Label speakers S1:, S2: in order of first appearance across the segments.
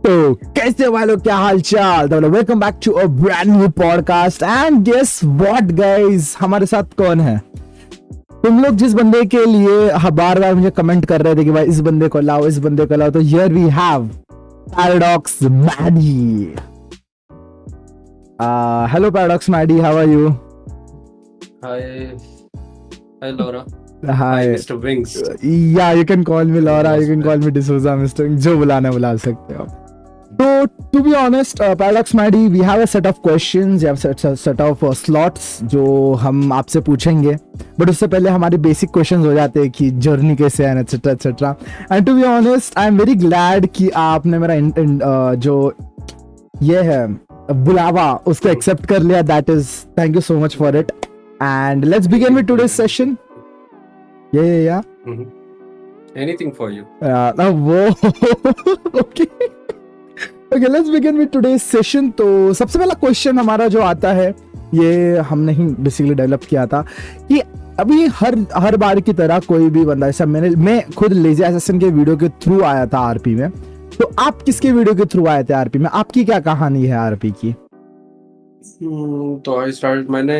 S1: तो कैसे वालों, क्या हाल चाल। तो welcome back to a brand new podcast and guess what guys, हमारे साथ कौन है। तुम लोग जिस बंदे के लिए बार बार मुझे कमेंट कर रहे थे कि भाई इस बंदे को लाओ, इस बंदे को लाओ, तो here we have Paradox Maddy. Hello Paradox Maddy, how are you?
S2: Hi, Laura. Hi,
S1: hi.
S2: Mr. Wings.
S1: या you can call me Laura, you can call me D'Souza, mister, जो बुलाना बुला सकते हो। So, to be honest, Paradox Maddie, we have a set of questions, we have a set of slots जो हम आपसे पूछेंगे, but उससे पहले हमारे basic questions हो जाते हैं कि journey कैसे है, etc etc. And to be honest, I am very glad कि आपने मेरा जो ये है बुलावा उसको accept कर लिया. That is, thank you so much for it. And let's begin with today's session. Yeah.
S2: Mhm. Anything for you.
S1: वो okay. Okay, let's begin with today's session. तो सबसे पहला क्वेश्चन हमारा जो आता है, ये हमने ही बेसिकली डेवलप किया था कि अभी हर बार की तरह कोई भी बंदा, ऐसा मैं खुद लेजी असैसिन के वीडियो के थ्रू आया था आरपी में, तो आप किसके वीडियो के थ्रू आए थे आरपी में? आपकी क्या कहानी है आरपी की?
S2: तो मैंने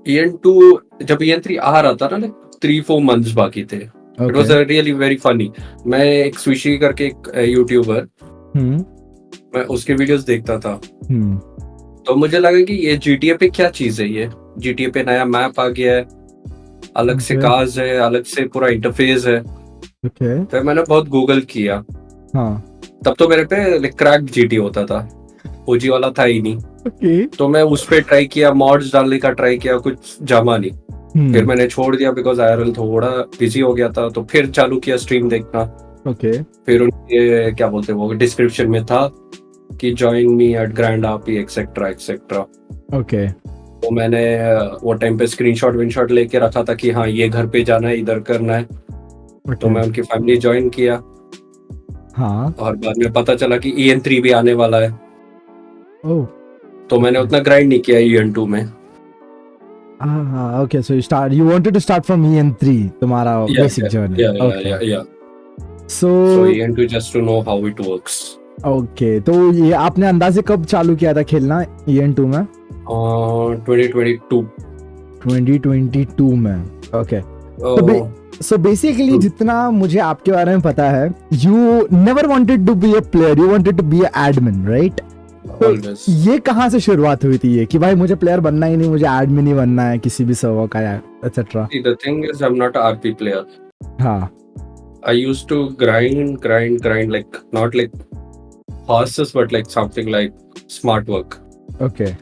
S2: EN2 जब EN3 आ रहा था ना, 3-4 मंथ्स बाकी थे. It was really very funny. मैं एक स्विशी करके एक यूट्यूबर, मैं उसके वीडियोस देखता था. तो मुझे लगा कि ये GTA पे क्या चीज है, ये GTA पे नया मैप आ गया है, अलग से कार्स है, अलग से पूरा इंटरफेस है. तो मैंने बहुत गूगल किया. तब तो मेरे पे क्रैक्ड GT होता था, OG वाला था ही नहीं. तो मैं उस पे ट्राई किया, मॉड्स डालने का ट्राई किया, कुछ जमा नहीं. फिर मैंने छोड़ दिया बिकॉज IRL थोड़ा बिजी हो गया था. तो फिर चालू किया स्ट्रीम देखना. फिर उनके क्या बोलते हैं, वो डिस्क्रिप्शन में था कि join me at grand RP etcetera etcetera. तो मैंने वो टाइम पे स्क्रीनशॉट विनशॉट लेके रखा था कि हाँ ये घर पे जाना है, इधर करना है. तो मैं उनकी फैमिली ज्वाइन किया. और बाद में पता चला कि EN3 भी आने वाला है. तो मैंने उतना ग्राइंड नहीं किया EN2 में.
S1: Okay, so you wanted to start from EN3, तुम्हारा basic journey.
S2: Yeah. So EN2 just to know how it works.
S1: Okay, तो ये आपने अंदाजे कब चालू किया था खेलना EN2 में? 2022 में. Okay. So basically जितना मुझे आपके बारे में पता है, you never wanted to be a player, you wanted to be an admin, right? तो ये कहाँ से शुरुआत हुई थी ये कि भाई मुझे प्लेयर बनना ही नहीं, मुझे एडमिन ही बनना है किसी भी सर्वर का, etc.
S2: The thing is, I'm not an RP player.
S1: हाँ.
S2: I used to grind, like not like horses, but like something like smart work.
S1: Okay.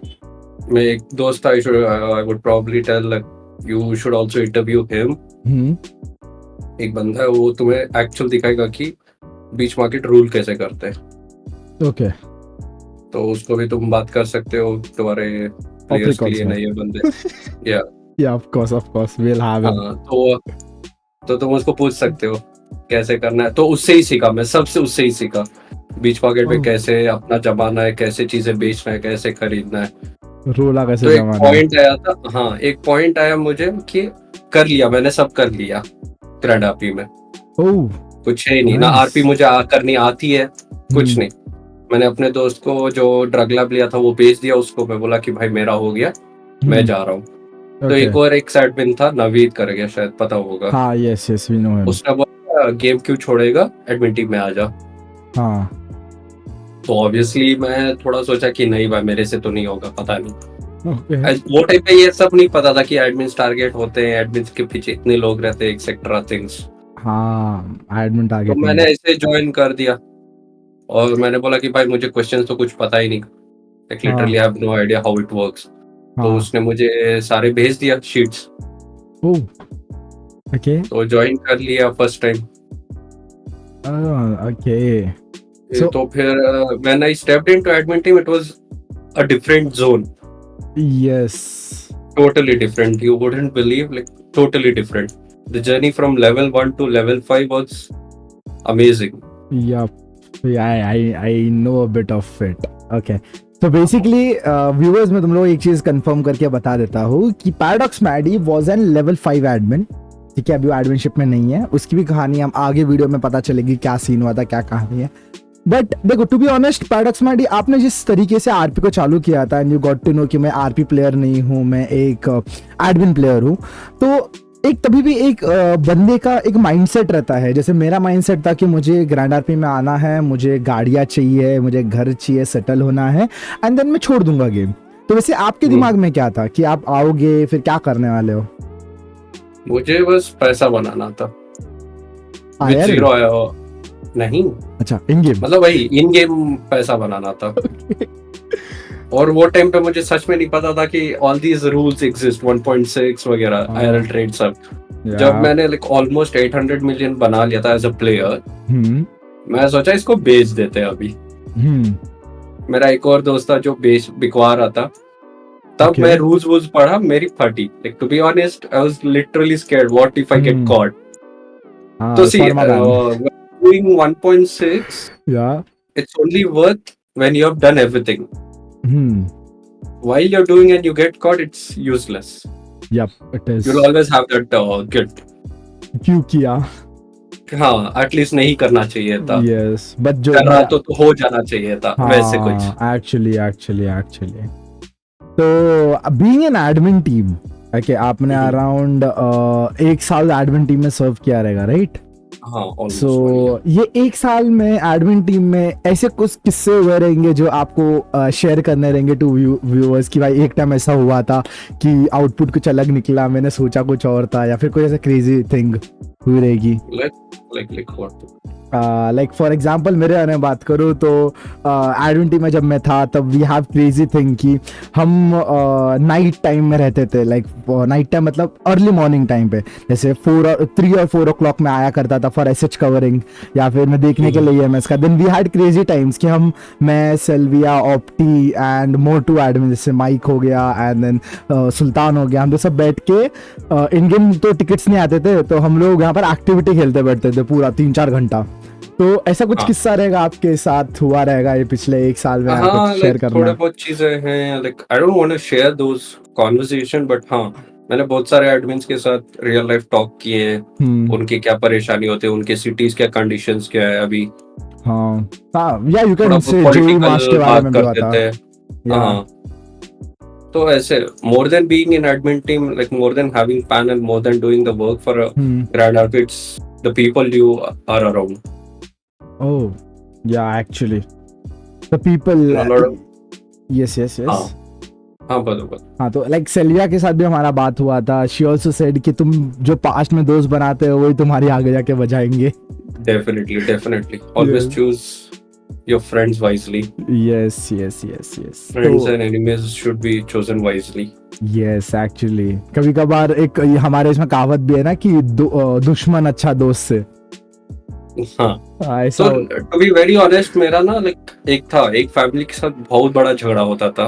S2: मेरा एक दोस्त था, I would probably tell like you should also interview him. एक बंदा है, वो तुम्हें एक्चुअल दिखाएगा कि बीच मार्केट रूल कैसे करते हैं.
S1: Okay.
S2: तो उसको भी तुम बात कर सकते हो तुम्हारे प्लेयर्स के लिए, नए बंदे.
S1: Yeah, of course we'll have it.
S2: तो तुम उसको पूछ सकते हो कैसे करना है. तो उससे ही सीखा, मैं सबसे उससे ही सीखा. बीच पॉकेट पे कैसे अपना जमाना है, कैसे चीजें बेचना है, कैसे खरीदना है,
S1: रोला कैसे
S2: जमाना है. तो एक पॉइंट आया था, हाँ एक पॉइंट आया मुझे कि कर लिया, मैंने सब कर लिया ग्रैंड RP में. कुछ है नहीं ना, RP मुझे करनी आती है, कुछ नहीं. मैंने अपने दोस्त को जो ड्रग लैब लिया था वो बेच दिया उसको. मैं बोला कि भाई मेरा हो गया, मैं जा रहा हूँ. तो एक और एक एडमिन था, नवीद कर गया, शायद पता होगा.
S1: हाँ, yes, we know him.
S2: उसने बोला गेम क्यों छोड़ेगा, एडमिन टीम में आ जा. तो ऑब्वियसली मैं थोड़ा सोचा कि नहीं भाई मेरे से तो नहीं होगा, पता नहीं. वो टाइम पे ये सब नहीं पता था कि एडमिन टारगेट होते हैं, एडमिन के पीछे इतने लोग रहते हैं, एक्सेट्रा थिंग्स.
S1: Admin target.
S2: तो मैंने ऐसे ज्वाइन कर दिया और मैंने बोला कि भाई मुझे क्वेश्चंस तो कुछ पता ही नहीं, like literally I have no idea how it works. तो उसने मुझे सारे भेज दिया शीट्स. तो ज्वाइन कर लिया फर्स्ट टाइम. तो फिर when I stepped into admin team, it was a different zone.
S1: Yes.
S2: Totally different. You wouldn't believe, like totally different. The journey from level 1 to level 5 was amazing.
S1: Yeah, I know a bit of it. Okay. तो basically viewers में तुम लोग एक चीज confirm करके बता देता हूँ कि Paradox Maddy was an level 5 admin. ठीक है, अभी वो एडमिनशिप में नहीं है, उसकी भी कहानी हम आगे वीडियो में पता चलेगी, क्या सीन हुआ था, क्या कहानी है. बट देखो to be honest Paradox Maddy आपने जिस तरीके से आरपी को चालू किया था and you got to know कि मैं आरपी प्लेयर नहीं हूँ, मैं एक एडमिन प्लेयर हूँ, तो एक तभी भी एक बंदे का एक माइंडसेट रहता है। जैसे मेरा माइंडसेट था कि मुझे ग्रैंड आरपी में आना है, मुझे गाड़ियाँ चाहिए, मुझे घर चाहिए, सेटल होना है एंड देन मैं छोड़ दूंगा गेम। तो वैसे आपके दिमाग में क्या था कि आप आओगे फिर क्या करने वाले हो?
S2: मुझे बस पैसा बनाना था।
S1: आया
S2: With zero आया हो नहीं,
S1: अच्छा इन गेम,
S2: मतलब वही इन गेम पैसा बनाना था। और वो टाइम पे मुझे सच में नहीं पता था कि ऑल दीज रूल्स एग्जिस्ट, 1.6 वगैरह, आईआरएल ट्रेड सब। जब मैंने लाइक ऑलमोस्ट 800 मिलियन बना लिया था एज अ प्लेयर, मैं सोचा इसको बेच देते हैं अभी। मेरा एक और दोस्त था जो बिकवा रहा था, तब मैं रूल्स पढ़ा, मेरी फटी। Like to be honest I was literally scared, what if I get caught. तो सी doing 1.6, it's only worth when you have done everything. While you're doing and you get caught, it's useless.
S1: Yep, it is.
S2: You'll always have that guilt.
S1: क्यों किया?
S2: हाँ, at least नहीं करना चाहिए था।
S1: Yes, but जो
S2: कर रहा तो हो जाना चाहिए था, वैसे कुछ।
S1: Actually. तो being an admin team, okay, आपने अराउंड 1 साल एडमिन टीम में सर्व किया रहेगा, राइट?
S2: हाँ,
S1: सो ये 1 साल में एडमिन टीम में ऐसे कुछ किस्से हुए रहेंगे जो आपको शेयर करने रहेंगे टू व्यूअर्स कि भाई एक टाइम ऐसा हुआ था कि आउटपुट कुछ अलग निकला, मैंने सोचा कुछ और था, या फिर कोई ऐसा क्रेजी थिंग हुई रहेगी? लाइक फॉर एग्जाम्पल मेरे बारे में बात करूँ तो एडमिन टीम में जब मैं था तब वी हैव क्रेजी थिंग कि हम नाइट टाइम में रहते थे। लाइक नाइट टाइम मतलब अर्ली मॉर्निंग टाइम पे, जैसे 3 और 4 o'clock में आया करता था फॉर एसएच कवरिंग या फिर मैं देखने के लिए एमएस का। Then we had crazy times कि मैं सेल्विया, ऑप्टी एंड मोर टू एडमिन, जैसे माइक हो गया एंड देन सुल्तान हो गया, हम तो सब बैठ के इन गेम तो टिकट्स नहीं आते थे तो हम लोग यहाँ पर एक्टिविटी खेलते बैठते थे पूरा 3-4 घंटा। तो ऐसा कुछ किस्सा रहेगा आपके साथ हुआ रहेगा ये पिछले 1 साल में?
S2: हाँ, शेयर करना थोड़ा बहुत चीजें हैं। Like I don't want to share those conversation, but हाँ, मैंने बहुत सारे एडमिन्स के साथ रियल लाइफ टॉक किए हैं। उनकी क्या परेशानी होती है, उनके सिटीज क्या कंडीशंस क्या है अभी।
S1: हाँ या यू कैन से जो मास के बारे में भी बता।
S2: हाँ, तो ऐसे more than being in admin team, like more than having panel, more than doing the work for a grand RP, it's the people you are around.
S1: Oh, yeah, actually, the people. Yes.
S2: हाँ, बराबर।
S1: हाँ, तो like सेल्विया के साथ भी हमारा बात हुआ था। She also said कि तुम जो पास्ट में दोस्त बनाते हो वही तुम्हारी आगे जाके बजाएंगे।
S2: Definitely. Always choose your friends wisely.
S1: Yes.
S2: Friends and enemies should be chosen wisely.
S1: Yes, actually. कभी कभार एक हमारे इसमें कहावत भी है ना कि दुश्मन अच्छा दोस्त से।
S2: हाँ, तो टू बी वेरी ऑनेस्ट, मेरा ना लाइक एक फैमिली के साथ बहुत बड़ा झगड़ा होता था।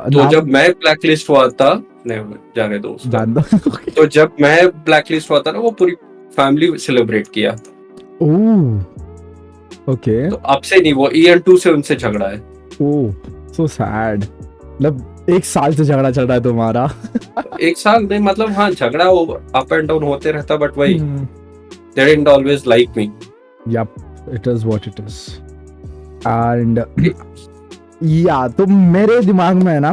S2: तो जब मैं ब्लैकलिस्ट हुआ था, जाने दो तो जब मैं ब्लैकलिस्ट हुआ था ना, वो पूरी फैमिली सेलिब्रेट किया।
S1: ओके,
S2: तो अब से नहीं, वो EN2 से उनसे झगड़ा है।
S1: So sad. मतलब 1 साल से झगड़ा चल रहा है तुम्हारा?
S2: 1 साल नहीं, मतलब हाँ, झगड़ा अप एंड डाउन होते रहता, बट वही they didn't always like me.
S1: Yep, it is what it is. And तो मेरे दिमाग में ना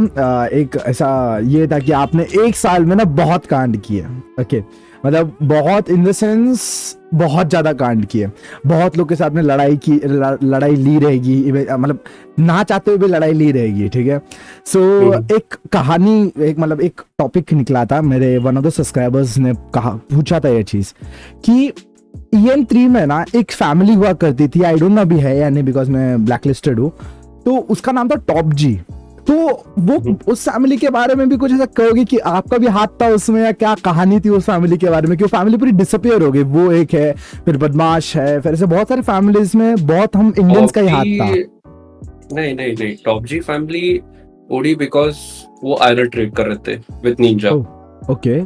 S1: एक ऐसा ये था कि आपने 1 साल में ना बहुत कांड किए। ओके, मतलब बहुत इन द सेंस बहुत ज्यादा कांड किए, बहुत लोग के साथ में लड़ाई ली रहेगी, मतलब ना चाहते हुए भी लड़ाई ली रहेगी, ठीक है। सो एक कहानी, एक टॉपिक निकला था, मेरे वन ऑफ द सब्सक्राइबर्स ने पूछा था ये चीज कि EN3 में ना एक फैमिली हुआ करती थी, आई डोंट नो अभी है या नहीं बिकॉज मैं ब्लैकलिस्टेड हूँ, तो उसका नाम था टॉप जी। तो वो उस फैमिली के बारे में भी कुछ ऐसा कहोगे कि आपका भी हाथ था उसमें, या क्या कहानी थी उस फैमिली के बारे में कि वो फैमिली पूरी डिसअपियर हो गई? वो एक है, फिर बदमाश है, फिर ऐसे बहुत सारे फैमिलीज में बहुत हम इंडियंस का ही हाथ था।
S2: नहीं, टॉप जी फैमिली उड़ी बिकॉज वो आयरन ट्रेड कर रहे थे विद निंजा।
S1: ओके,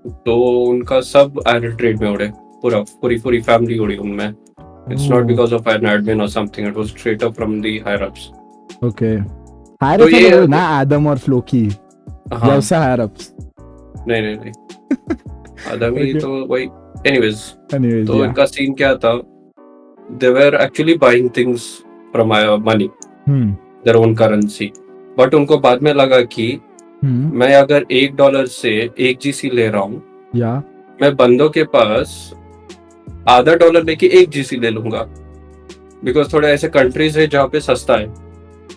S2: तो उनका सब आयरन ट्रेड में उड़े, पूरी फैमिली उड़ी उनमें। It's not because of an admin or something. It was straight up from the higher ups.
S1: Okay. Higher ups तो ना आदम और फ्लोकी, या उससे higher ups?
S2: नहीं। आदम ही तो वही। Anyways, तो इनका सीन क्या था they were actually buying things from money, their own currency. But उनको बाद में लगा कि मैं अगर $1 से 1 GC ले रहा हूँ, मैं बंदों के पास आधा डॉलर लेके 1 GC ले लूंगा, बिकॉज थोड़े ऐसे कंट्रीज है जहाँ पे सस्ता है.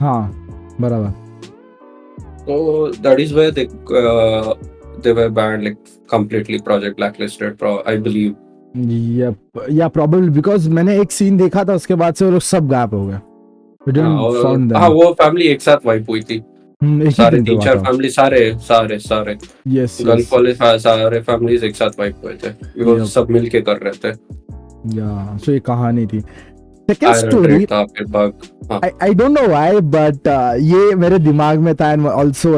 S1: हाँ बराबर.
S2: So that is where they were banned, like completely, project blacklisted, I believe.
S1: या probably because मैंने एक सीन देखा था, उसके बाद से वो लोग सब गायब हो गए. We didn't found them.
S2: हाँ, वो फैमिली एक साथ वाइप हुई थी. सारे 3-4 फैमिली, सारे
S1: yes
S2: गल्फ वाले सारे फैमिलीज एक साथ वाइप हुए थे. वो सब मिलके कर रहे थे.
S1: या सो ये कहानी थी. Second story, I don't know why, but ये मेरे दिमाग में था, and also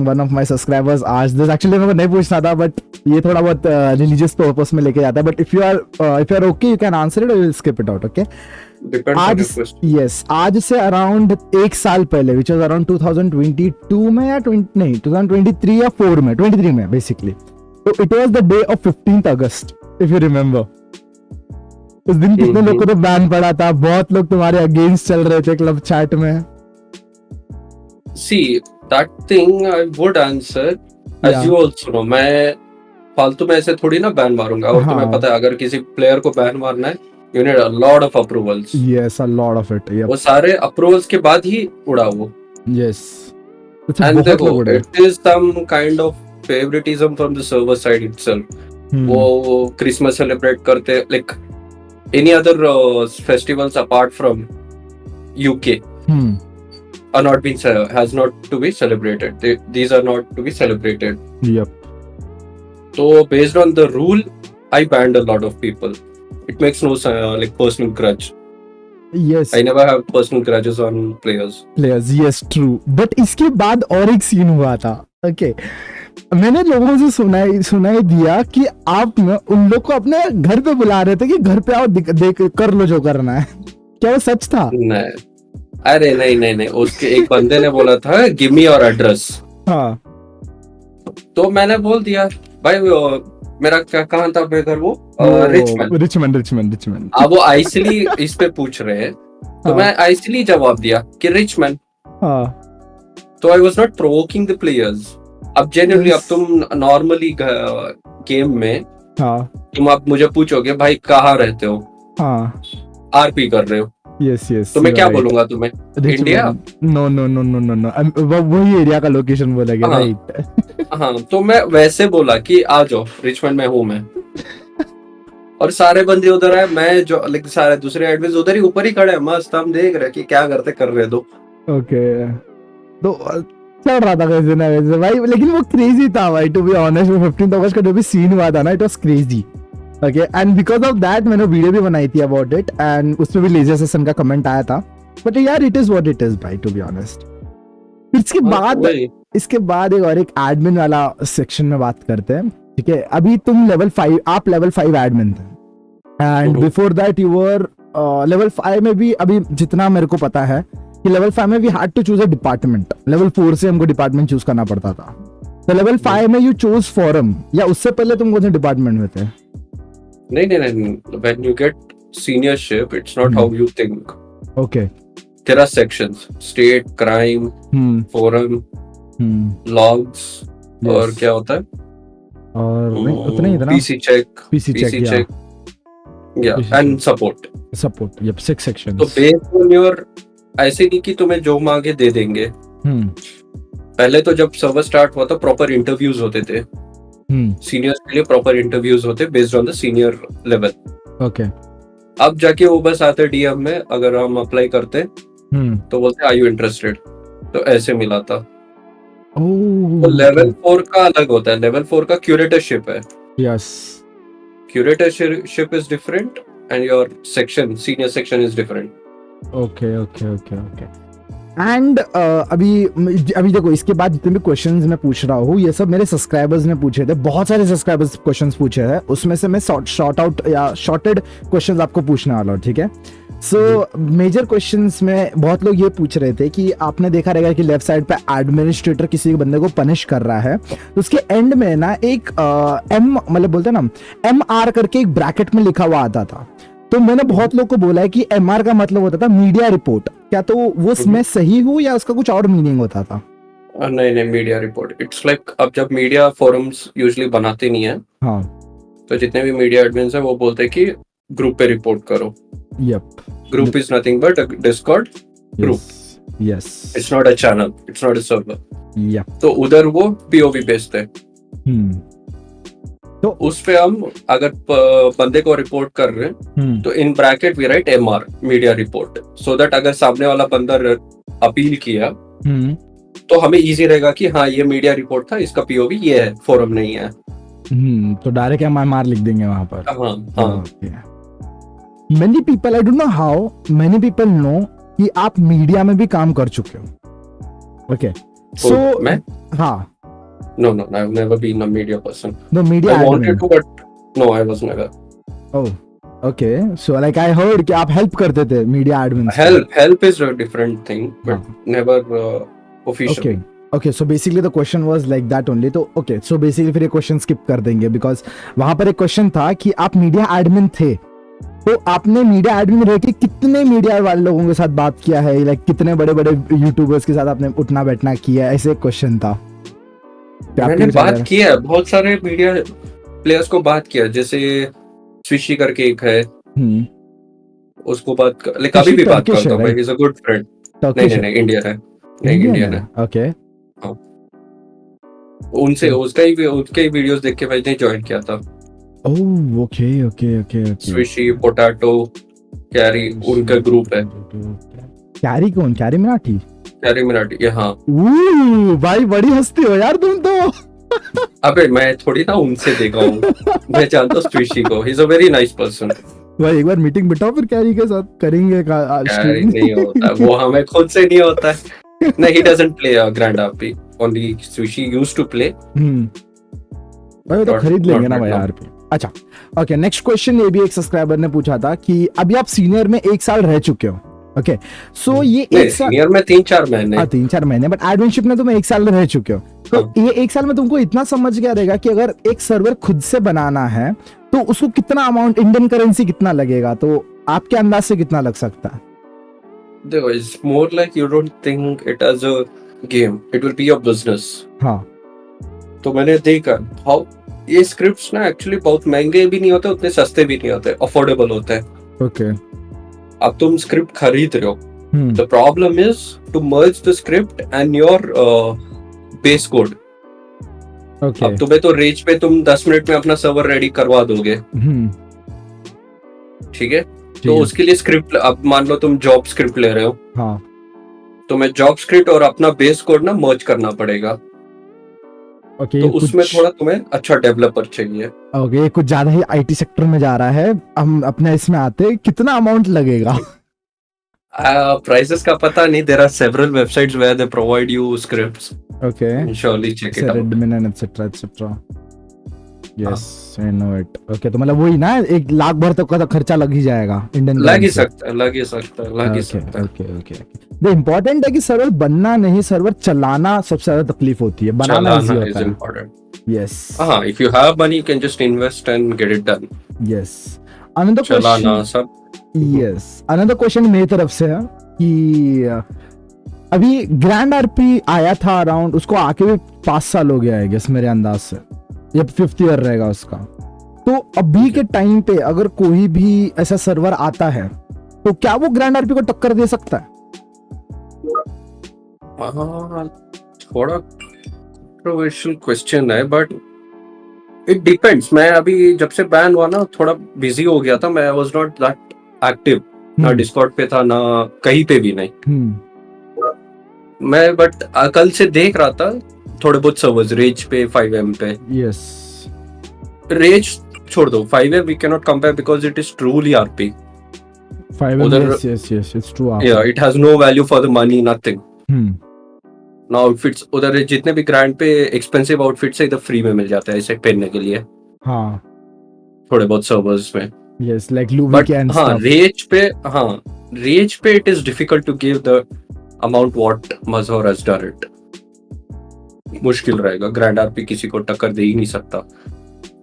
S1: one of my subscribers asked this. Actually मेरे को नहीं पूछना था, but ये थोड़ा बहुत religious purpose में लेके जाता है. But if you are okay, you can answer it or you'll skip it out, okay? आज से अराउंड 1 साल पहले, which was around 2022 में या 2023 या 4 में, 23 में basically. So it was the day of 15th August, if you remember. उस दिन कितने लोग को तो बैन पड़ा था, बहुत लोग तुम्हारे अगेंस्ट चल रहे थे क्लब चैट में.
S2: See, that thing I would answer, as you also know, मैं फालतू में ऐसे थोड़ी ना बैन मारूंगा. और तुम्हें पता है, अगर किसी प्लेयर को बैन मारना है, you need a lot of approvals.
S1: Yes, a lot of it. Yep.
S2: वो सारे approvals के बाद ही उड़ा वो.
S1: Yes.
S2: And देखो, it is some kind of favoritism from the server side itself. वो Christmas celebrate करते, like any other festivals apart from UK are not being has not to be celebrated. These are not to be celebrated.
S1: Yep.
S2: So based on the rule, I banned a lot of people. It makes no like personal grudge.
S1: Yes.
S2: I never have personal grudges on players.
S1: Yes, true. But इसके बाद और एक scene हुआ था. Okay. मैंने लोगों से सुनाई दिया कि आप उन लोग को अपने घर पे बुला रहे थे कि घर पे आओ, देख कर लो जो करना है. क्या वो सच था?
S2: नहीं, अरे नहीं, उसके एक बंदे ने बोला था गिव मी योर एड्रेस. हाँ. तो मैंने बोल दिया भाई मेरा कहाँ था घर, वो रिचमंड. अब वो आइसली इस पे पूछ रहे हैं, तो मैं आइसली जवाब दिया कि रिचमंड. तो I was not provoking the players. अब जेन्युइनली अब तुम नॉर्मली गेम में तुम अब मुझे पूछोगे भाई कहाँ रहते हो, आरपी कर रहे हो,
S1: यस
S2: तो मैं क्या बोलूंगा तुम्हें, इंडिया?
S1: नो वही एरिया का लोकेशन बोलेगा, राइट?
S2: हाँ, तो मैं वैसे बोला कि आ जाओ, रिचमंड में हूँ मैं. और सारे बंदे उधर है, मैं जो लाइक सारे दूसरे एडमिन्स उधर ही ऊपर ही खड़े हैं, मस्त हम देख रहे कि क्या करते कर रहे दो.
S1: ओके, तो चल रहा था कैसे ना वैसे भाई, लेकिन वो क्रेजी था भाई, टू बी ऑनेस्ट. वो 15th अगस्त का जो भी सीन हुआ था ना, it was crazy. Okay, and because of that मैंने वीडियो भी बनाई थी अबाउट इट, एंड उसमें भी लेजर सेशन का कमेंट आया था. बट यार it is what it is भाई, टू बी ऑनेस्ट. फिर इसके बाद एक और एक एडमिन वाला सेक्शन में बात करते हैं, ठीक है? अभी तुम लेवल 5, आप लेवल 5 एडमिन थे, and before that you were level 5 में भी. अभी जितना मेरे को पता है कि लेवल 5 में we had to choose a department. Level 4 से हमको डिपार्टमेंट चूज करना पड़ता था. तो लेवल 5 में यू चूज फॉरम, या उससे पहले तुम कौन से डिपार्टमेंट में थे?
S2: नहीं, when you get seniorship, it's not how you think.
S1: Okay.
S2: There are sections: state, crime, forum, logs, और क्या होता है?
S1: और उतना ही था ना?
S2: PC check, yeah, and support. Yep, 6 sections. तो based on your, ऐसे नहीं कि तुम्हें जो मांगे दे देंगे. पहले तो जब सर्वर स्टार्ट हुआ था, प्रॉपर इंटरव्यूज होते थे. सीनियर्स के लिए प्रॉपर इंटरव्यूज होते based on the senior level. Okay. अब जाके वो बस आते डीएम में, अगर हम अप्लाई करते तो बोलते आर यू इंटरेस्टेड, तो ऐसे मिला था. तो लेवल 4 का अलग होता है. लेवल 4 का क्यूरेटरशिप है.
S1: Yes,
S2: curatorship is different and your section, senior section is different.
S1: Okay. And अभी देखो, इसके बाद जितने भी क्वेश्चंस मैं पूछ रहा हूँ, ये सब मेरे सब्सक्राइबर्स ने पूछे थे. बहुत सारे सब्सक्राइबर्स क्वेश्चंस पूछे हैं, उसमें से मैं शॉर्ट आउट या शॉर्टेड क्वेश्चंस आपको पूछने वाला हूँ, ठीक है? सो मेजर क्वेश्चंस में बहुत लोग ये पूछ रहे थे कि आपने देखा रहेगा कि लेफ्ट साइड पे एडमिनिस्ट्रेटर किसी बंदे को पनिश कर रहा है, तो उसके एंड में ना एक मतलब बोलते हैं ना MR करके एक ब्रैकेट में लिखा हुआ आता था. तो मैंने बहुत लोग को बोला है कि MR का मतलब होता था मीडिया रिपोर्ट, क्या तो वो मैं सही हूँ या उसका कुछ और मीनिंग होता था?
S2: नहीं नहीं, मीडिया रिपोर्ट इट्स लाइक, अब जब मीडिया फोरम्स यूजुअली बनाते नहीं है,
S1: हाँ,
S2: तो जितने भी मीडिया एडमिन्स है वो बोलते हैं कि ग्रुप पे रिपोर्ट करो.
S1: Yup,
S2: group is nothing but Discord group.
S1: Yes,
S2: it's not a channel, it's not a server.
S1: Yup,
S2: तो उधर वो पीओवी बेस्ड है.
S1: तो
S2: उस पे हम अगर बंदे को रिपोर्ट कर रहे हैं तो in bracket we write MR, media report, so that अगर सामने वाला बंदा अपील किया तो हमें इजी रहेगा कि हाँ ये मीडिया रिपोर्ट था, इसका पीओवी ये है, फोरम नहीं है.
S1: तो डायरेक्ट MR लिख देंगे वहां पर.
S2: हाँ हाँ.
S1: Many people, I don't know how, many people know कि आप मीडिया में भी काम कर चुके हो. ओके, सो
S2: मैं
S1: हाँ,
S2: no I've never been a media person.
S1: no media
S2: I
S1: admin.
S2: wanted to but no I was never.
S1: Oh, okay, so like I heard कि आप हेल्प करते थे media admin.
S2: Help is a different thing but never officially.
S1: Okay, so basically the question was like that only. तो okay, so basically फिर ये question skip कर देंगे because वहां पर एक क्वेश्चन था कि आप मीडिया एडमिन थे, तो आपने मीडिया एडमिन रह के कितने मीडिया वाले लोगों के साथ बात किया है, लाइक कितने बड़े बड़े यूट्यूबर्स के साथ आपने उठना बैठना किया है, ऐसे एक क्वेश्चन था.
S2: मैंने बात किया है, बहुत सारे मीडिया प्लेयर्स को बात किया, जैसे स्विशी करके एक है, उसको बात लाइक अभी भी बात करता हूं, he is a good friend. नहीं इंडियन है. नहीं इंडियन है.
S1: ओके,
S2: उनसे उसके ही वीडियोस देख के मैंने ज्वाइन किया था.
S1: Oh okay.
S2: स्विशी, पोटैटो, कैरी, उनका ग्रुप है.
S1: कैरी कौन? कैरी मिनाटी?
S2: कैरी मिनाटी, हाँ.
S1: भाई बड़ी हस्ती हो यार तुम तो.
S2: अबे मैं थोड़ी ना उनसे देखा हूँ, मैं जानता हूँ स्विशी को, he is a very nice person.
S1: भाई एक बार मीटिंग बिठाओ फिर कैरी के साथ करेंगे.
S2: कैरी नहीं होता वो, हमें खुद से नहीं होता है. No, he doesn't play Grand RP. Only Sushi used to play.
S1: भाई तो खरीद लेंगे ना भाई RP. अच्छा, ओके, नेक्स्ट क्वेश्चन ये भी एक सब्सक्राइबर ने पूछा था कि अभी आप सीनियर में 1 साल रह चुके हो. ओके, सो ये 1 साल
S2: सीनियर में 3-4 महीने.
S1: 3-4 महीने, बट एडमिनशिप में तुम 1 साल रह चुके हो. तो ये 1 साल में तुमको इतना समझ गया रहेगा कि अगर एक सर्वर खुद से बनाना है तो उसको कितना अमाउंट, इंडियन करेंसी कितना लगेगा, तो आपके अंदाज से कितना लग सकता है?
S2: देखो, it's more like you don't think it as a game, it will be your business.
S1: हाँ.
S2: तो मैंने देखा how ये स्क्रिप्ट्स ना एक्चुअली बहुत महंगे भी नहीं होते, उतने सस्ते भी नहीं होते, अफोर्डेबल होते हैं.
S1: ओके.
S2: अब तुम स्क्रिप्ट खरीद रहे हो, the problem is to merge the script and your base code.
S1: Okay.
S2: अब तुम्हें तो रेज पे तुम 10 मिनट में अपना सर्वर रेडी करवा दोगे, ठीक है. तो उसके लिए स्क्रिप्ट, अब मान लो तुम जॉब स्क्रिप्ट ले रहे हो,
S1: हाँ,
S2: तो मैं जॉब स्क्रिप्ट और अपना बेस कोड ना मर्ज करना पड़ेगा.
S1: ओके,
S2: तो उसमें थोड़ा तुम्हें अच्छा डेवलपर चाहिए.
S1: ओके, कुछ ज्यादा ही आईटी सेक्टर में जा रहा है. हम अपने इसमें आते, कितना अमाउंट लगेगा?
S2: प्राइसेस का पता नहीं. There are several websites where they provide you scripts.
S1: Okay,
S2: surely check it out.
S1: Admin and etcetera. Yes, I know it. Okay, तो मतलब वही ना, 1 लाख भर तक का खर्चा लग ही जाएगा इंडियन.
S2: लग ही सकता है.
S1: ओके. द इम्पोर्टेंट है कि सर्वर बनना नहीं, सर्वर चलाना सबसे ज्यादा तकलीफ होती है, बनाना इजी होता है. यस.
S2: हाँ, if you have money you can just invest and get it done.
S1: Yes. Another
S2: चलाना सब.
S1: Yes. Another question मेरी तरफ से है कि अभी ग्रैंड आरपी आया था अराउंड, उसको आके भी 5 साल हो गया है गेस मेरे अंदाज से, ये 5th ईयर रहेगा उसका. तो अभी के टाइम पे अगर कोई भी ऐसा सर्वर आता है तो क्या वो ग्रैंड आरपी को टक्कर दे सकता है?
S2: थोड़ा कंट्रोवर्शियल क्वेश्चन है बट इट डिपेंड्स. मैं अभी जब से बैन हुआ ना, थोड़ा बिजी हो गया था. मैं वाज नॉट दैट एक्टिव, ना डिस्कॉर्ड पे था, ना कहीं पे भी नहीं. मैं बट कल से देख रहा था थोड़े बहुत सर्वर्स रेज पे, 5M पे.
S1: यस,
S2: रेज छोड़ दो, 5M we cannot compare because it is truly RP.
S1: 5M, yes, it's true RP.
S2: Yeah, it has no value for the money, nothing. ना आउटफिट्स उधर जितने भी ग्रैंड पे एक्सपेंसिव आउटफिट्स है इधर फ्री में मिल जाता है ऐसे पहनने के लिए.
S1: हाँ,
S2: थोड़े बहुत सर्वर्स में.
S1: Yes, like Luvic and
S2: हाँ,
S1: stuff.
S2: रेज पे it is difficult to give the amount what Mazhar has done it. मुश्किल रहेगा. ग्रैंड आरपी किसी को टक्कर दे ही नहीं सकता,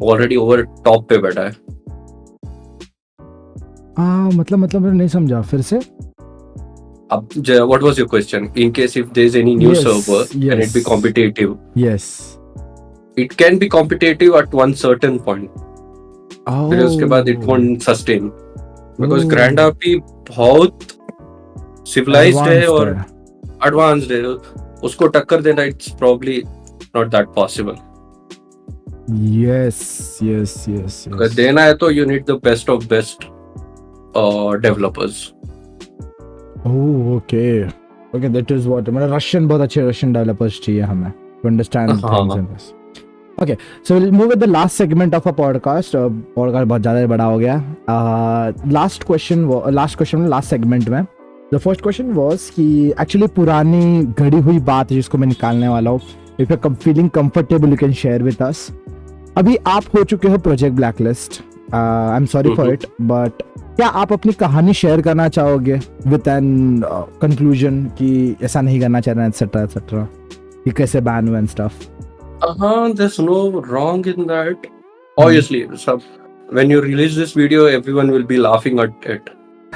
S2: ऑलरेडी ओवर टॉप पे बैठा है.
S1: मतलब मैंने नहीं समझा, फिर से.
S2: What was your question? In case if there's any new
S1: Yes,
S2: server, can it be
S1: yes.
S2: competitive?
S1: Yes.
S2: It can be competitive at one certain point. फिर उसके बाद it won't sustain. Because Grand RP बहुत civilized है और advanced है. उसको टक्कर देना it's probably not that possible.
S1: Yes.
S2: अगर देना है तो you need the best of best developers.
S1: Oh, okay. That is what. मतलब बहुत अच्छे Russian developers चाहिए हमें to understand things in this. Okay, so we'll move with the last segment of our podcast. Podcast बहुत ज़्यादा बड़ा हो गया. Last segment में. The first question was कि actually पुरानी घड़ी हुई बात है जिसको मैं निकालने वाला हूँ. If you're feeling comfortable, you can share with us. अभी आप हो चुके हो project blacklist. I'm sorry for it, but क्या आप अपनी कहानी शेयर करना चाहोगे विद एन कंक्लूजन कि ऐसा नहीं करना चाहिए एटसेट्रा कि कैसे बैन हुआ and stuff?
S2: There's no wrong in that. Obviously, when you release this video, everyone will be laughing at it.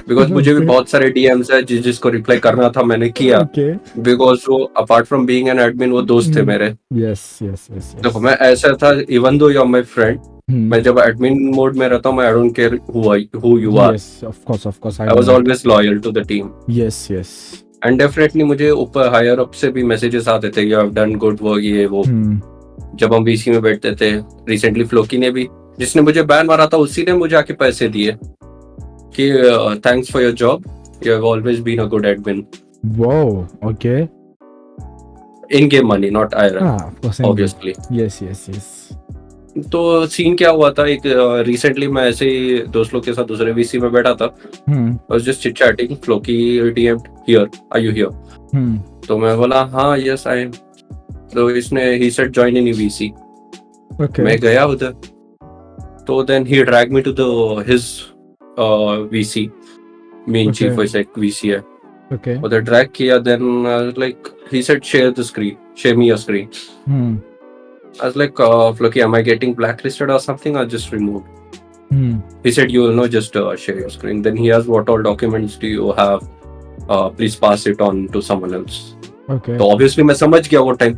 S2: Because मुझे भी बहुत सारे DMs है जिसको रिप्लाई करना था मैंने किया. Because वो apart from being an admin वो दोस्त थे मेरे.
S1: Yes.
S2: देखो मैं ऐसा था, even though you're my friend, मैं जब एडमिन मोड में रहता हूँ मैं I don't care who you are.
S1: Yes, of course.
S2: I was always loyal to the team.
S1: Yes.
S2: And definitely मुझे ऊपर हायर अप से भी मैसेजेस आते थे, you have done good work ये वो. जब हम VC में बैठते थे, रिसेंटली फ्लोकी ने भी, जिसने मुझे बैन मारा था उसी ने मुझे आके पैसे दिए कि thanks for your job, you have always been a good admin.
S1: Wow, okay.
S2: In game money, not IRL, obviously.
S1: Yes.
S2: तो सीन क्या हुआ था, एक रिसेंटली मैं ऐसे ही दोस्त लोग के साथ दूसरे VC में बैठा था. I was just chit chatting. Floki DM'd here, are you here? तो मैं बोला हाँ yes I am. तो इसने he said join in VC.
S1: Okay.
S2: मैं गया उधर. तो then he dragged me to his VC, main chief वैसे एक VC है.
S1: Okay.
S2: उधर drag किया, then like he said share me your screen. I was like, Floki, am I getting blacklisted or something? Or just removed? He said, you will know, just share your screen. Then he asked, what all documents do you have? Please pass it on to someone else.
S1: Okay.
S2: तो obviously मैं समझ गया वो time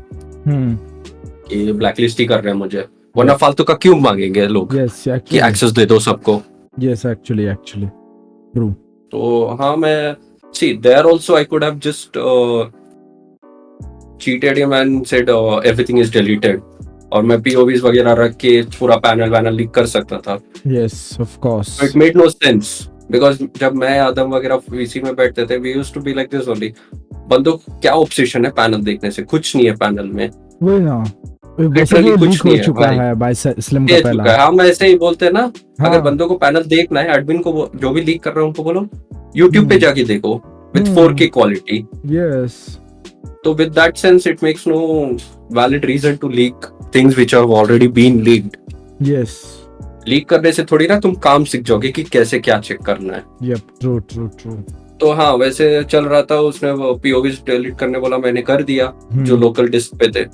S2: कि blacklist ही कर रहे हैं मुझे, वरना फालतू का क्यों मांगेंगे लोग कि एक्सेस दे दो सबको.
S1: Yes, actually. True.
S2: तो हाँ मैं see there also I could have just cheated him and said everything is deleted. और मैं POVs वगैरह रख के पूरा पैनल लीक कर सकता था.
S1: Yes, of course.
S2: It made no sense because जब मैं आदम वगैरह VC में बैठते थे, we used to be like this only. बंदों क्या ऑब्सेशन है पैनल देखने से? कुछ नहीं है पैनल में.
S1: वही ना.
S2: लिटरली कुछ नहीं
S1: है बाय स्लिम का पहला.
S2: हम ऐसे ही बोलते हैं ना, अगर बंदों को पैनल देखना है, एडमिन को जो भी लीक कर रहा है उनको बोलो YouTube पे जाके देखो with 4K quality.
S1: Yes.
S2: So with that sense, it makes no valid reason to leak things which have already been leaked.
S1: Yes.
S2: Leak करने से थोड़ी ना तुम काम सीख जाओगे कि कैसे क्या चेक करना है.
S1: Yep, true.
S2: तो हाँ वैसे चल रहा था. उसने वो POVs डिलीट करने बोला, मैंने कर दिया जो लोकल डिस्क पे थे.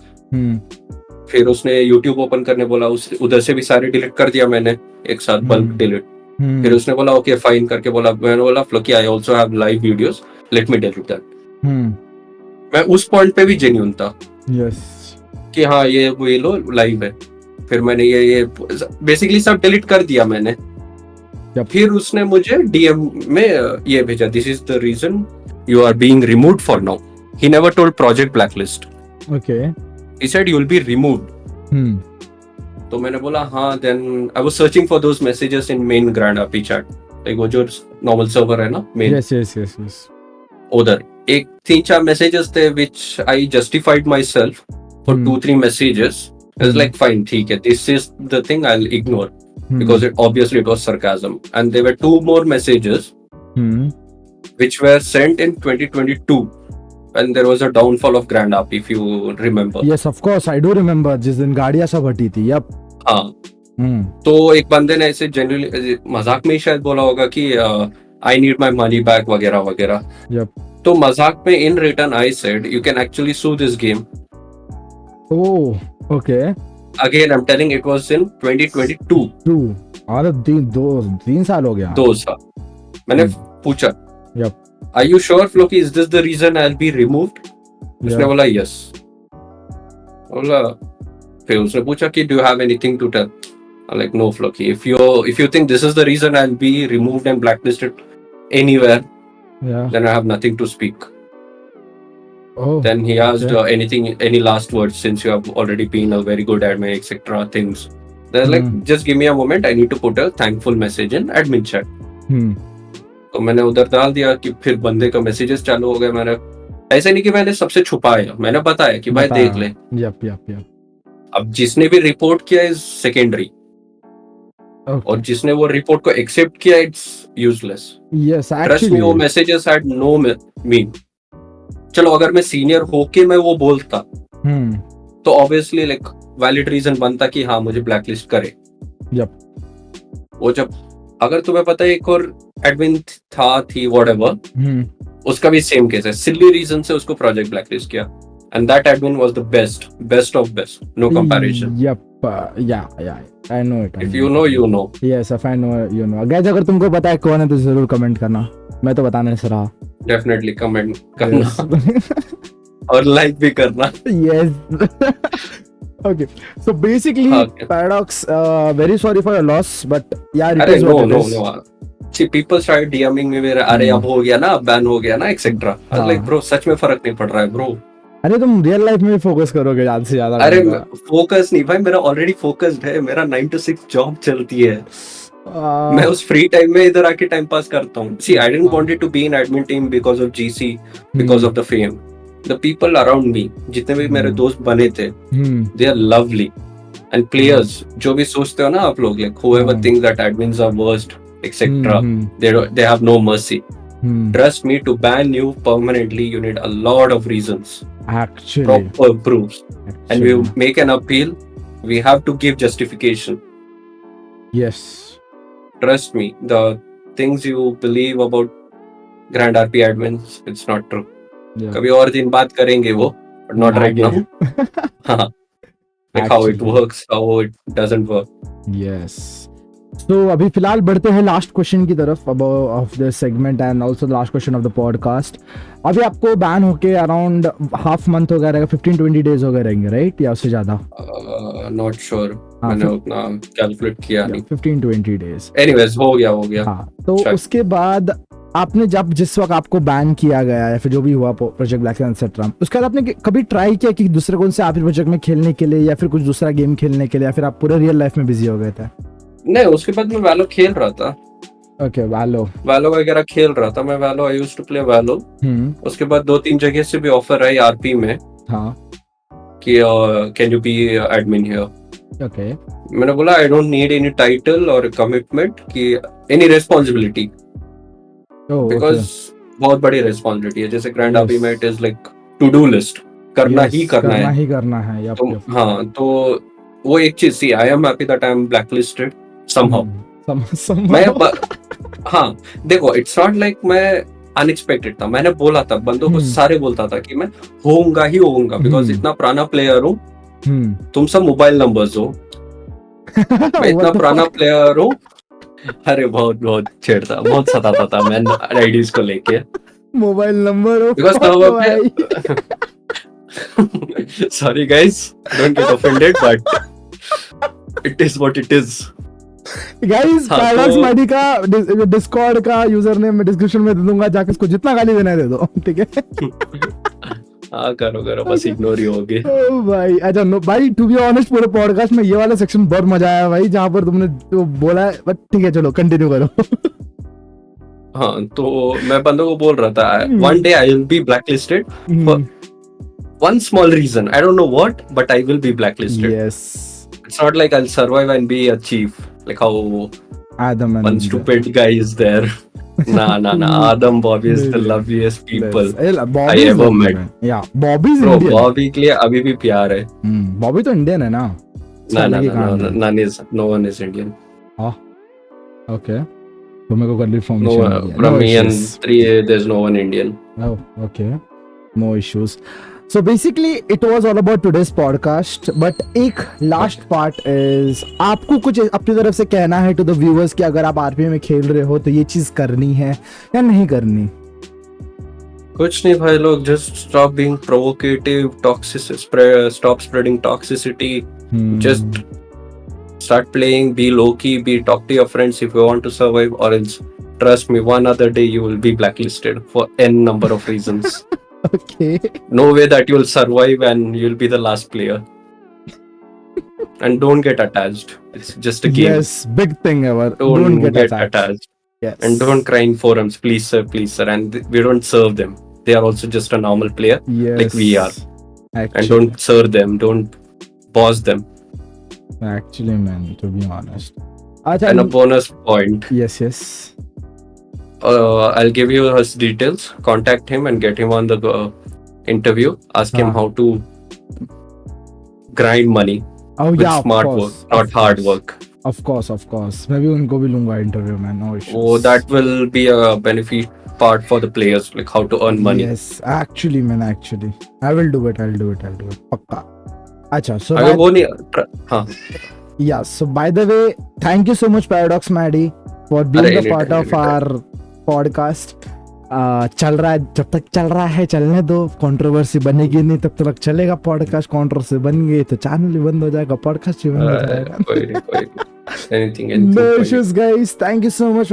S2: फिर उसने YouTube ओपन करने बोला, उधर से भी सारे डिलीट कर दिया मैंने एक साथ, बल्क डिलीट. फिर उसने बोला ओके फाइन करके बोला. मैंने बोला Floki I also have live videos, let me delete that. मैं उस पॉइंट पे भी जेन्युइन था.
S1: Yes.
S2: कि हाँ ये लो लाइव है. फिर मैंने ये बेसिकली सब डिलीट कर दिया मैंने. फिर उसने मुझे DM में ये भेजा, this is the reason you are being removed for now. He never told project blacklist.
S1: Okay.
S2: He said you will be removed. तो मैंने बोला हाँ. Then I was searching for those messages in main grand RP chat, like वो जो normal server है ना main.
S1: Yes.
S2: उधर एक 3-4 मैसेजेस थे which I justified myself for 2-3 messages. I was like fine, ठीक है, this is the thing I'll ignore because obviously it was sarcasm. And there were 2 more messages which were sent in 2022 when there was a downfall of Grand RP, if you remember.
S1: Yes, of course, I do remember. जिस दिन गाड़ियां सब हटी थी. Yep.
S2: हाँ. तो एक बंदे ने ऐसे जनरली मजाक में ही शायद बोला होगा कि I need my money back वगैरह.
S1: Yep.
S2: तो मजाक में in return I said you can actually sue this game.
S1: Oh, okay.
S2: Again, I'm telling it was in 2022.
S1: और 3 साल हो गया.
S2: 2 साल. मैंने पूछा, Are you sure, Floki? Is this the reason I'll be removed? उसने बोला yes. बोला, फिर उसने पूछा कि do you have anything to tell? I'm like, no, Floki. If you think this is the reason I'll be removed and blacklisted anywhere, then I have nothing to speak. Then he asked any last words, since you have already been a very good admin, etc. things. They're like, just give me a moment. I need to put a thankful message in admin chat. तो मैंने उधर डाल दिया कि फिर बंदे का messages चालू हो गए. मैंने ऐसे नहीं कि मैंने सबसे छुपाया, मैंने बताया कि भाई देख ले. अब जिसने भी रिपोर्ट किया इज सेकेंडरी, और जिसने वो रिपोर्ट को एक्सेप्ट किया इट्स यूजलेस. ट्रस्ट मी, वो मैसेजेस हैड नो मीन. चलो अगर मैं सीनियर होके मैं वो बोलता तो ऑब्वियसली लाइक वैलिड रीजन बनता कि हाँ मुझे ब्लैकलिस्ट करे. वो जब अगर तुम्हें पता है एक और एडमिन थी व्हाटएवर, उसका भी सेम केस है. सिली रीजन से उसको प्रोजेक्ट ब्लैकलिस्ट किया, and that admin was the best of best, no comparison.
S1: I know it.
S2: If you know, you know.
S1: Yes, if I know, you know. Guys, अगर तुमको पता है कौन है तो जरूर कमेंट करना. मैं तो बताने से रहा.
S2: Definitely कमेंट करना और लाइक भी करना.
S1: Yes. Okay. So basically, Paradox, very sorry for your loss, but yeah, it is what it is.
S2: No. See, people started DMing me, अरे अब हो गया ना, बैन हो गया ना, etc. I was like, bro, सच में फर्क नहीं पड़ रहा है, bro.
S1: अरे तुम रियल लाइफ में फोकस करोगे ज्यादा से ज्यादा.
S2: अरे फोकस नहीं भाई, मेरा ऑलरेडी फोकस्ड है. मेरा 9 to 6 जॉब चलती है. मैं उस फ्री टाइम में इधर आके टाइम पास करता हूँ. See, I didn't wanted to be in admin team because of GC, because of the fame. The people around me, जितने भी मेरे दोस्त बने थे, they are lovely. And players जो भी सोचते हो ना आप लोग, like whoever thinks that admins are worst, etc. They have no mercy. Trust me, to ban you permanently, you need a lot of reasons.
S1: Actually.
S2: Proper proofs. And we make an appeal, we have to give justification.
S1: Yes.
S2: Trust me, the things you believe about Grand RP admins, it's not true. कभी और दिन बात करेंगे वो, but not right now. Like how it works, how it doesn't work.
S1: Yes. So अभी फिलहाल बढ़ते हैं लास्ट क्वेश्चन की तरफ of the segment and also the last question of the podcast. अभी आपको बैन होके अराउंड हाफ मंथ हो गया रहेगा, 15-20 डेज हो गए रहेंगे, राइट, या उससे ज्यादा?
S2: नॉट श्योर, मैंने उतना कैलकुलेट किया नहीं.
S1: 15-20 डेज.
S2: एनीवेज हो गया.
S1: हाँ, तो उसके बाद आपने जब जिस वक्त आपको बैन किया गया या फिर जो भी हुआ प्रोजेक्ट ब्लैकलिस्ट एटसेट्रा, उसके बाद आपने कभी ट्राई किया कि दूसरे कौन से आप प्रोजेक्ट में खेलने के लिए या फिर कुछ दूसरा गेम खेलने के लिए, या फिर आप पूरे रियल लाइफ में बिजी हो गए थे?
S2: नहीं, उसके बाद मैं वैलो खेल रहा था.
S1: ओके, वैलो
S2: वगैरह खेल रहा था मैं. वैलो, आई यूज्ड टू प्ले वैलो. उसके बाद 2-3 जगह से भी ऑफर आई आरपी में. हाँ, कि can you be admin here.
S1: Okay,
S2: मैंने बोला I don't need any title और कमिटमेंट की एनी रिस्पांसिबिलिटी, बिकॉज बहुत बड़ी रिस्पांसिबिलिटी है. जैसे ग्रैंड आरपी में it is like to do list, करना ही करना है. हाँ, तो वो एक चीज थी. I am happy that I am blacklisted somehow. मैं हाँ, देखो, इट्स नॉट लाइक मैं अनएक्सपेक्टेड था. मैंने बोला था, बंदों को सारे बोलता था कि मैं होऊंगा बिकॉज इतना पुराना प्लेयर हूँ. तुम सब मोबाइल नंबर्स हो, मैं इतना पुराना प्लेयर हूँ. अरे बहुत छेड़ता, बहुत सताता था मैं आईडीज को लेके. मोबाइल नंबर हो because sorry guys, don't get offended, but it is what it is.
S1: Guys, paradox माइडी का डिस्कॉर्ड का यूजर नेम मैं डिस्क्रिप्शन में दे दूंगा, जाके उसको जितना गाली देना है दे दो, ठीक है?
S2: हाँ, करो बस इग्नोर ही होगे.
S1: ओ भाई, अच्छा नो भाई, टू बी ऑनेस्ट पूरे पॉडकास्ट में ये वाला सेक्शन बहुत मजा आया भाई, जहाँ पर तुमने तो बोला है. बट ठीक है, चलो कंटिन्यू करो.
S2: हाँ, तो मैं बंदों को बोल रहा था, one day I will be blacklisted for one small reason. I don't know what, but I will be blacklisted.
S1: Yes.
S2: It's not like I'll survive and be a chief, like how
S1: Adam and
S2: one stupid guy is there. Nah. Adam, Bobby is the loveliest people I ever met.
S1: Yeah, Bobby is Indian.
S2: Bobby के लिए अभी भी प्यार है.
S1: Bobby तो Indian है ना?
S2: No one is Indian.
S1: Okay. तो मेरे को कर
S2: confirmation. From me and 3, there's no one Indian.
S1: Oh, okay. No issues. So basically it was all about today's podcast, but एक last part is आपको कुछ अपनी तरफ से कहना है to the viewers कि अगर आप आरपीएम में खेल रहे हो तो ये चीज करनी है या नहीं करनी?
S2: कुछ नहीं भाई लोग, just stop being provocative, stop spreading toxicity. Just start playing, be low key, talk to your friends if you want to survive, or else trust me, one other day you will be blacklisted for n number of reasons.
S1: Okay.
S2: No way that you'll survive and you'll be the last player. And don't get attached. It's just a game.
S1: Yes, big thing ever.
S2: Don't get attached.
S1: Yes.
S2: And don't cry in forums, please sir. And we don't serve them. They are also just a normal player,
S1: Yes.
S2: like we are.
S1: Actually,
S2: And don't serve them, don't boss them.
S1: actually, man, to be honest.
S2: And a bonus point.
S1: Yes, yes.
S2: I'll give you his details. Contact him and get him on the interview. Ask him how to grind money
S1: Oh
S2: with
S1: yeah,
S2: smart
S1: of
S2: work,
S1: course.
S2: not hard work.
S1: Of course. मैं भी उनको भी लूंगा interview में, no issues.
S2: Oh, that will be a benefit part for the players, like how to earn money.
S1: Yes, actually, man, actually. I will do it. पक्का. अच्छा, so
S2: अगर वो नहीं, हाँ,
S1: yeah, so by the way, thank you so much Paradox Maddie for being
S2: अरे
S1: a part of
S2: anytime.
S1: our podcast. चल रहा है, जब तक चल रहा है चलने दो, कंट्रोवर्सी बनेगी नहीं तब तक चलेगा पॉडकास्ट. कंट्रोवर्सी बन गई तो चैनल ही बंद हो जाएगा, पॉडकास्ट ही बंद हो जाएगा.
S2: कोई नहीं. Anything.
S1: No issues, guys. Thank you so much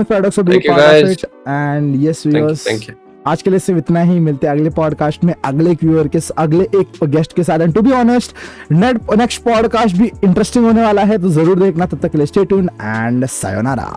S1: Paradox for being
S2: Thank you,
S1: part of
S2: guys.
S1: it. And yes,
S2: Thank you,
S1: viewers,
S2: thank you.
S1: आज के लिए सिर्फ इतना ही. मिलते हैं अगले पॉडकास्ट में अगले एक व्यूअर के अगले एक गेस्ट के साथ. And to be honest, next podcast भी इंटरेस्टिंग होने वाला है, तो जरूर देखना. तब तक के लिए स्टे ट्यून्ड एंड सायोनारा.